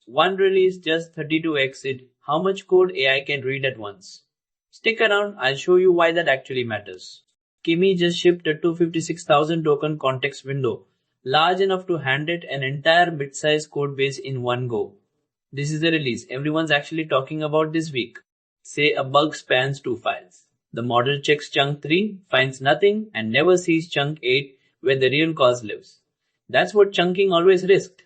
One release just 32x'd how much code AI can read at once. Stick around, I'll show you why that actually matters. Kimi just shipped a 256,000 token context window, large enough to hand it an entire mid-size code base in one go. This is the release everyone's actually talking about this week. Say a bug spans two files. The model checks chunk 3, finds nothing, and never sees chunk 8 where the real cause lives. That's what chunking always risked.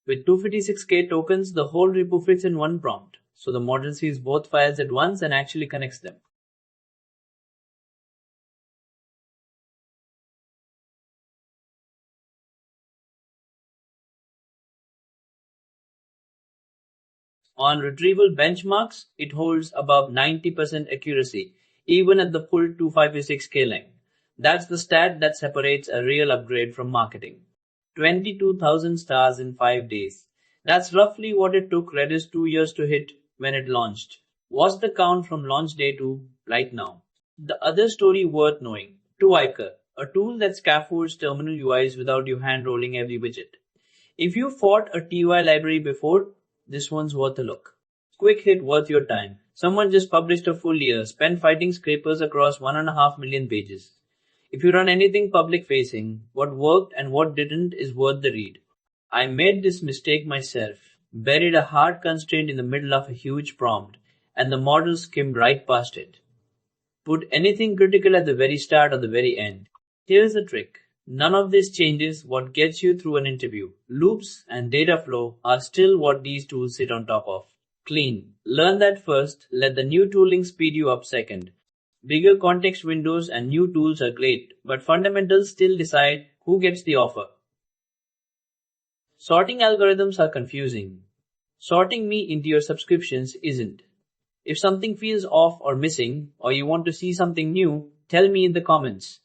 With 256k tokens, the whole repo fits in one prompt, so the model sees both files at once and actually connects them. On retrieval benchmarks, it holds above 90% accuracy, even at the full 256k length. That's the stat that separates a real upgrade from marketing. 22,000 stars in 5 days. That's roughly what it took Redis 2 years to hit when it launched. What's the count from launch day to right now? The other story worth knowing, tuicr, a tool that scaffolds terminal UIs without you hand-rolling every widget. If you fought a TUI library before, this one's worth a look. Quick hit worth your time. Someone just published a full year, spent fighting scrapers across 1.5 million pages. If you run anything public facing, what worked and what didn't is worth the read. I made this mistake myself, buried a hard constraint in the middle of a huge prompt, and the model skimmed right past it. Put anything critical at the very start or the very end. Here's the trick. None of this changes what gets you through an interview. Loops and data flow are still what these tools sit on top of. Clean. Learn that first, let the new tooling speed you up second. Bigger context windows and new tools are great, but fundamentals still decide who gets the offer. Sorting algorithms are confusing. Sorting me into your subscriptions isn't. If something feels off or missing, or you want to see something new, tell me in the comments.